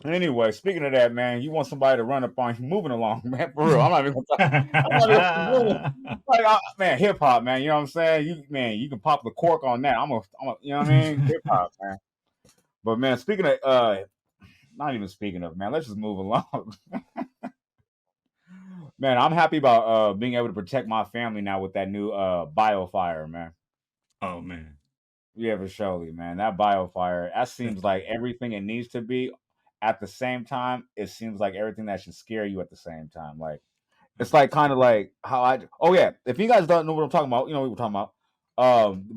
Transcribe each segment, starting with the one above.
Anyway, speaking of that, man, you want somebody to run up on you, moving along, man. For real, I'm not even gonna talk. I'm not even moving. Like, man, hip hop, man. You know what I'm saying? You can pop the cork on that. You know what I mean? Hip hop, man. But man, speaking of, not even speaking of, man. Let's just move along. Man, I'm happy about being able to protect my family now with that new Biofire, man. Oh man. Yeah, for surely, man. That Biofire, that seems like everything it needs to be. At the same time, it seems like everything that should scare you at the same time. Like it's like kind of like how I. Oh yeah, if you guys don't know what I'm talking about, you know what we're talking about.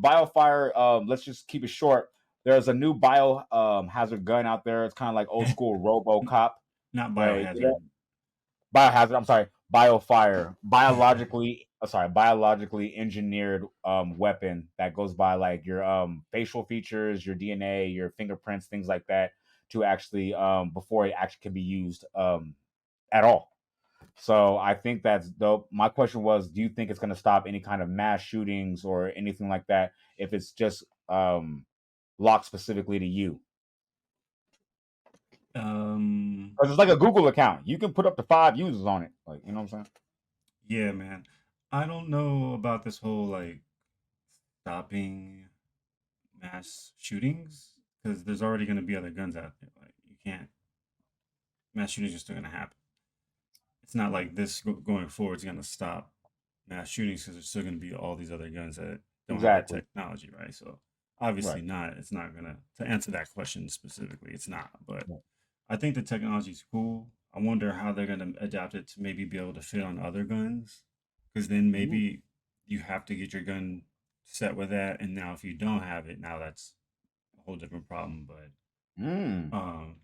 Biofire. Let's just keep it short. There's a new bio hazard gun out there. It's kind of like old school RoboCop. Not Like biohazard. biohazard. I'm sorry, biofire. Biologically engineered weapon that goes by like your facial features, your DNA, your fingerprints, things like that, to actually before it actually can be used at all. So I think that's dope. My question was, do you think it's going to stop any kind of mass shootings or anything like that if it's just locked specifically to you? Because it's like a Google account. You can put up to 5 users on it. Like, you know what I'm saying? Yeah, man. I don't know about this whole like stopping mass shootings because there's already going to be other guns out there. Like you can't mass shootings are still going to happen. It's not like this going forward is going to stop mass shootings because there's still going to be all these other guns that don't have that Exactly. technology, right? So obviously Right. not. It's not going to answer that question specifically. It's not, but Right. I think the technology is cool. I wonder how they're going to adapt it to maybe be able to fit on other guns because then Mm, maybe you have to get your gun set with that, and now if you don't have it, now that's a whole different problem. But mm, um,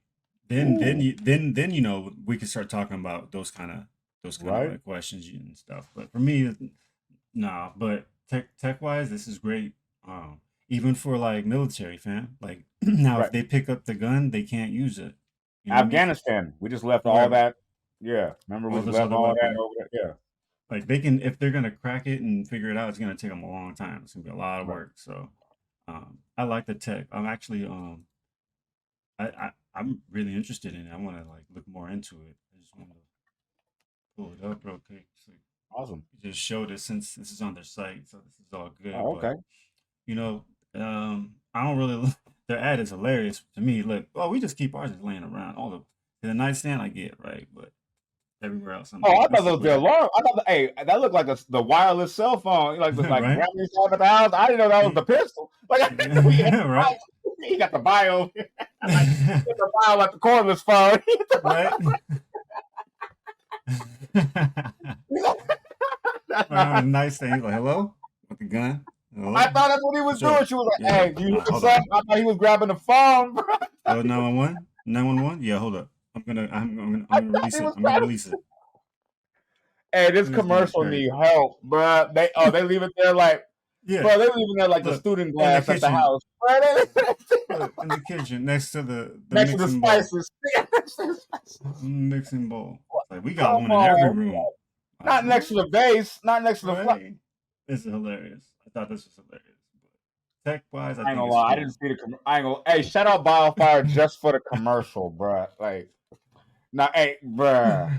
ooh, then you know we can start talking about those kind of right? like questions and stuff. But for me, nah. But tech wise, this is great. Even for like military, fam. Like now, if Right. they pick up the gun, they can't use it. You know what I mean? Afghanistan. We just left all Right. that. Yeah. Remember, we All just those left other all that weapons. over there. Yeah. Like they can, if they're gonna crack it and figure it out, it's gonna take them a long time. It's gonna be a lot of Right. work. So, I like the tech. I'm actually, I'm really interested in it. I want to like look more into it. I just want to pull it up real quick. So Awesome. you just showed it since this is on their site, so this is all good. Oh, But okay. you know, I don't really. Their ad is hilarious to me. Look, oh, we just keep ours just laying around. All the nightstand I get right, but everywhere else I'm Oh, like, I thought this that is was the weird, alarm. I thought, hey, that looked like the wireless cell phone. Like right? Grammys have at the house. I didn't know that was the pistol. Like, we had Yeah, right. he got the bio. Like, he got the bio like the cordless phone. Right? That's Right on the not. nightstand. He's like, hello? With the gun? I Hello? thought that's what he was Sure. doing. She was like, Yeah. "Hey, do you hear Hold something?" on. I thought he was grabbing the phone, bro. Oh, 911? 911? Yeah, hold up. I'm I gonna thought release he it. was I'm gonna trying to. release it. Hey, this This dude is commercial need crazy. help, bro. They leave it there like, Yeah. bro. They leave it there like the Look, student in the glass at the kitchen. house, bro. Look, in the kitchen next to the Next to the mixing bowl. spices. Mixing bowl. It's like we got Come one in every on, room. Like not next what? to the base, not next to the fly. Right? This is hilarious. I thought this was hilarious. But tech wise, I I ain't think gonna it's lie, I didn't cool. see the. I ain't gonna. Hey, shout out Biofire just for the commercial, bro. Like, now, hey, bro.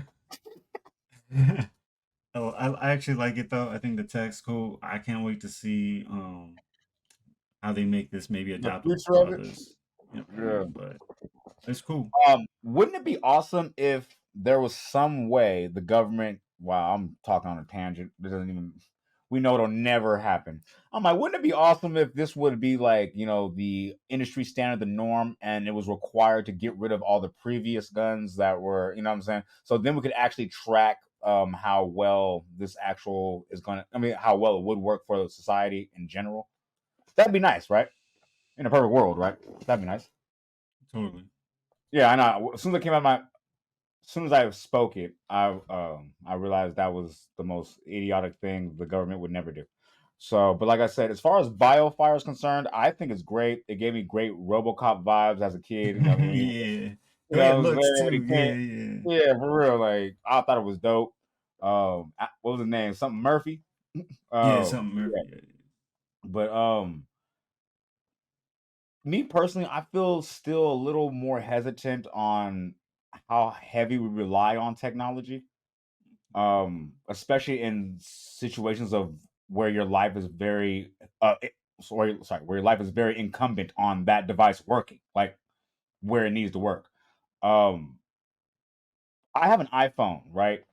Oh, I actually like it though. I think the tech's cool. I can't wait to see how they make this maybe The adaptable future for of it. others. You know what I Yeah. mean? But it's cool. Wouldn't it be awesome if there was some way the government? Wow, I'm talking on a tangent. This doesn't even. We know it'll never happen. I'm like, wouldn't it be awesome if this would be like, the industry standard, the norm, and it was required to get rid of all the previous guns that were, you know what I'm saying? So then we could actually track how well this actual is gonna. I mean, how well it would work for society in general. That'd be nice, right? In a perfect world, right? That'd be nice. Totally. Yeah, I know. As soon as it came out my as soon as I spoke it, I realized that was the most idiotic thing the government would never do. So, but like I said, as far as Biofire is concerned, I think it's great. It gave me great RoboCop vibes as a kid. You know, Yeah. you Great know what I'm looks saying? When too. it came, Yeah, yeah. yeah, for real. Like I thought it was dope. What was his name? Something Murphy. Yeah, something Yeah, Murphy. Yeah, but Me personally, I feel still a little more hesitant on how heavy we rely on technology, especially in situations of where your life is very, sorry, where your life is very incumbent on that device working, like where it needs to work. Um, I have an iPhone, right?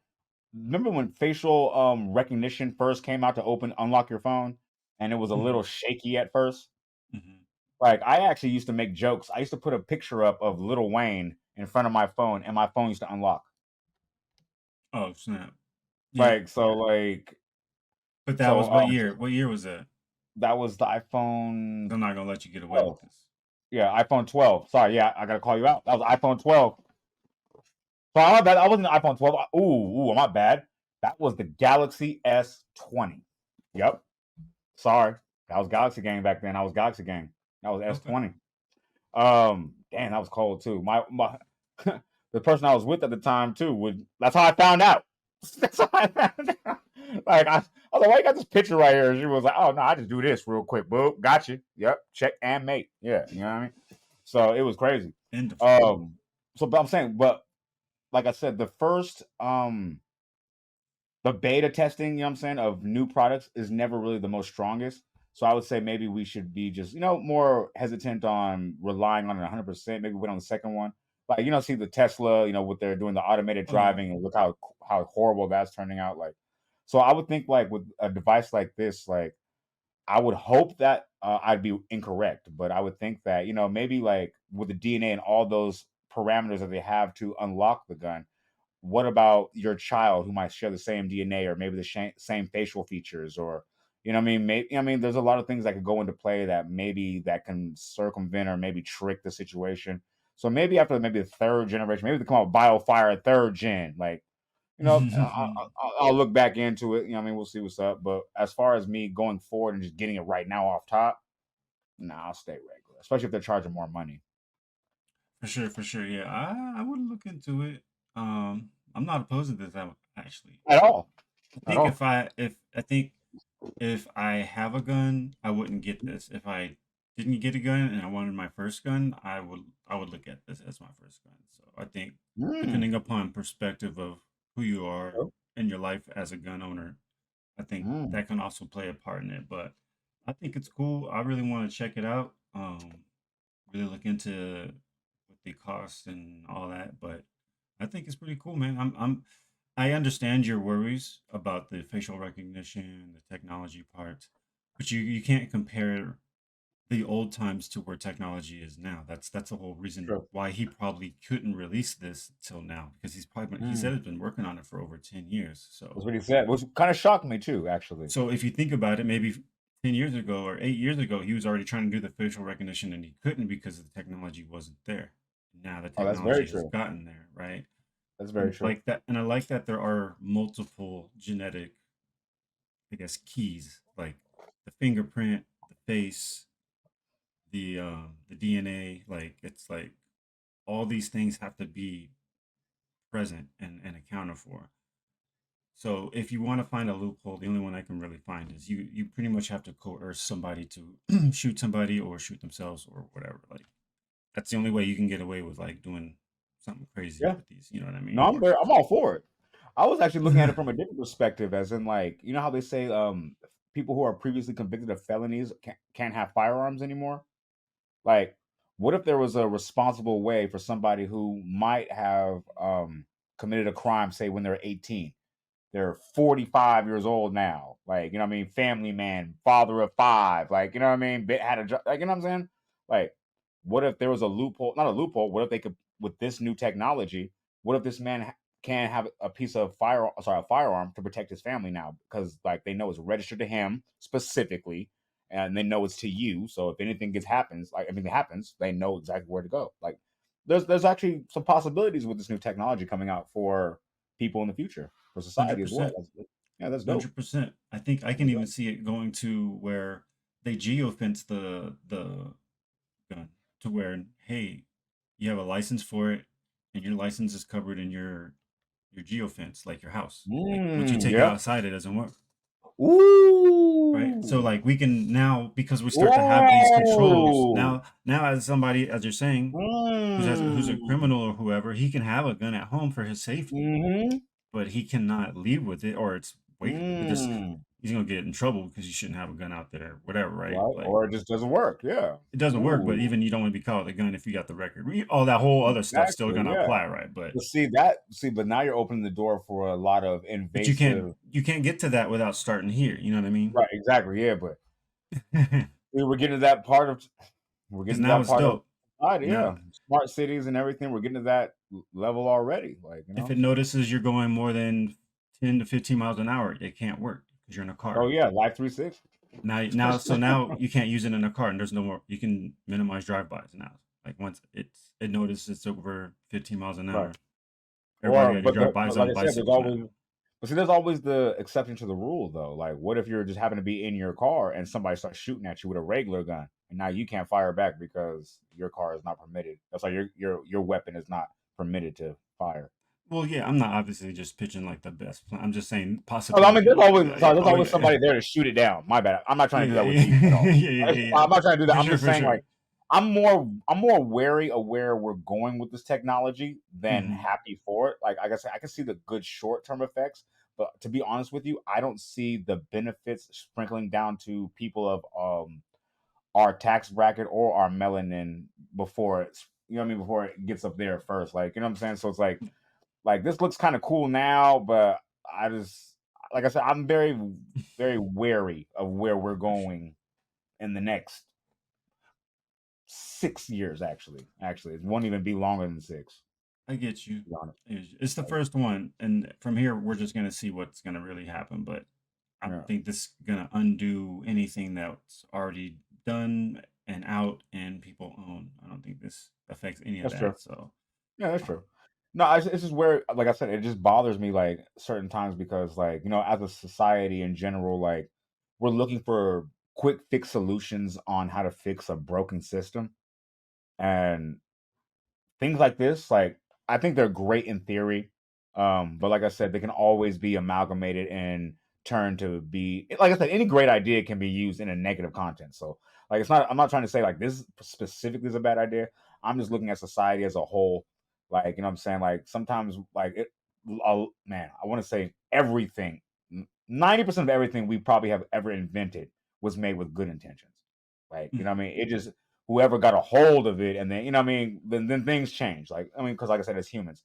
Remember when facial recognition first came out to open unlock your phone, and it was a little Mhm, shaky at first? mhm. Like, I actually used to make jokes. I used to put a picture up of Lil Wayne in front of my phone, and my phone used to unlock. Oh, snap. Yeah, Like, so, like, but that so, was what year? What year was that? that was the 'Cause iPhone I'm not gonna let you get away 12. with this. Yeah, iPhone 12. Sorry, yeah, I gotta call you out. That was iPhone 12. So my bad. I wasn't the iPhone 12. Ooh, my bad. That was the Galaxy S20. Yep. Sorry, that was Galaxy Gang back then. I was Galaxy Gang. That was Okay. S20. Damn, that was cold too. My the person I was with at the time too would. That's how I found out. That's how I found out. Like I was like, why you got this picture right here? And she was like, oh no, I just do this real quick. Boop, got you. Yep, check and mate. Yeah, you know what I mean. So it was crazy. Indifferent. Um, but I'm saying, but like I said, the beta testing, you know what I'm saying, of new products is never really the most strongest. So I would say maybe we should be just, more hesitant on relying on it 100%. Maybe wait on the second one. Like, see the Tesla, what they're doing, the automated Oh, yeah. driving, and look how horrible that's turning out. Like, so I would think like with a device like this, like I would hope that I'd be incorrect, but I would think that, maybe like with the DNA and all those parameters that they have to unlock the gun, what about your child who might share the same DNA or maybe the same facial features, or what I mean? Maybe, I mean, there's a lot of things that could go into play that maybe that can circumvent or maybe trick the situation. So maybe after maybe the third generation, maybe they come out with Biofire third gen, like I'll look back into it. I mean, we'll see what's up. But as far as me going forward and just getting it right now off top, nah, I'll stay regular, especially if they're charging more money. For sure, for sure. Yeah, I would look into it. I'm not opposed to this actually. At all. I At think all. if I have a gun, I wouldn't get this. If I didn't get a gun and I wanted my first gun, I would look at this as my first gun. So I think Mm. depending upon perspective of who you are Oh. in your life as a gun owner, I think Mm. that can also play a part in it. But I think it's cool. I really want to check it out. Really look into what they cost and all that. But I think it's pretty cool, man. I understand your worries about the facial recognition, the technology part, but you can't compare the old times to where technology is now. That's the whole reason True. why he probably couldn't release this till now because he said Mm. he's been working on it for over 10 years. That's So what he said, which kind of shocked me too, actually. so if you think about it, maybe 10 years ago or 8 years ago, he was already trying to do the facial recognition and he couldn't because the technology wasn't there. Now the Oh, that's very technology has true. gotten there, right? That's very And true. like that, and I like that there are multiple genetic, I guess, keys like the fingerprint, the face, the DNA. Like it's like all these things have to be present and accounted for. So if you want to find a loophole, the only one I can really find is you pretty much have to coerce somebody to shoot somebody or shoot themselves or whatever. Like that's the only way you can get away with like doing something crazy Yeah. with these. You know what I No, mean? Or I'm all for it. I was actually looking at it from a different perspective, as in like, how they say people who are previously convicted of felonies can't have firearms anymore? Like, what if there was a responsible way for somebody who might have committed a crime, say when they're 18? They're 45 years old now. Like, what I mean? Family man, father of five. Like, you know what I mean? Had a job. Like, you know what I'm saying? Like, what if there was a loophole? Not a loophole. What if they could, with this new technology, what if this man can have a piece of a firearm to protect his family now? Because, like, they know it's registered to him specifically, and they know it's to you. So if anything happens, like, anything happens, they know exactly where to go. Like, there's actually some possibilities with this new technology coming out for people in the future, for society as well. 100%. Yeah, that's dope. 100%. I think I can That's even dope. see it going to where they geofence the gun to where hey, you have a license for it, and your license is covered in your geofence, like your house. Like once you take it Yep. outside, it doesn't work. right? So Ooh. like we can now, because we start to have these controls Ooh. now, as somebody, as you're saying, who's a Mm. criminal or whoever, he can have a gun at home for his safety, Mm-hmm. but he cannot leave with it, or it's wait, just Mm. he's gonna get in trouble because you shouldn't have a gun out there, whatever, right? Right. Like Or it just doesn't work. Yeah. it doesn't work, but Ooh. even you don't want to be caught with a gun if you got the record. All that whole other stuff still Exactly. gonna Yeah. apply, right? But now you're opening the door for a lot of But invasive. you can't get to that without starting here. You know what I mean? Right. Exactly. Yeah. But Because we're getting to that part of. We're getting to now that it's part of dope. society. Now, Yeah. Smart cities and everything. We're getting to that level already. Like if it So. notices you're going more than 10 to 15 miles an hour, it can't work because you're in a Oh car. yeah. Life 360. Now you can't use it in a car, and there's no more. You can minimize drive-bys now. Like once it notices it's over 15 miles an Right. hour, everybody got to drive But bys like on I said, there's bicycles now. always but see, there's always the exception to the rule though. Like, what if you're just happen to be in your car and somebody starts shooting at you with a regular gun, and now you can't fire back because your car is not permitted. That's like your weapon is not permitted to fire. Well, yeah, I'm not obviously just pitching like the best plan. I'm just saying Oh, I mean, possibility. Like, yeah, yeah. there's Oh, always yeah, somebody there to shoot it down. My bad. I'm not trying yeah, to do that with yeah, you at all. yeah, yeah, yeah, I'm yeah. not trying to do that. For I'm sure, just for saying like sure. I'm more wary of where we're going with this technology than Hmm. happy for it. Like I said, I can see the good short term effects, but to be honest with you, I don't see the benefits sprinkling down to people of our tax bracket or our melanin before it's before it gets up there first. Like you know what I'm saying. So it's like this looks kind of cool now, but I just like I said, I'm very wary of where we're going in the next 6 years. Actually, it won't even be longer than six. I get you. To be honest, It's the like, first one, and from here we're just gonna see what's gonna really happen. But I don't yeah, think this is gonna undo anything that's already done and out and people own. I don't think this affects any of that's true. that. So, Yeah, that's uh, true. No, it's just where, like I said, it just bothers me like certain times because, like, as a society in general, like, we're looking for quick fix solutions on how to fix a broken system, and things like this, like, I think they're great in theory, but like I said, they can always be amalgamated and turned to be like I said, any great idea can be used in a negative content. So, like, it's not. I'm not trying to say like this specifically is a bad idea. I'm just looking at society as a whole. Like, what I'm saying, like sometimes, like man, I want to say everything. 90% of everything we probably have ever invented was made with good intentions. Like, what I mean? It just whoever got a hold of it, and then then things change. Like, I mean, because like I said, as humans,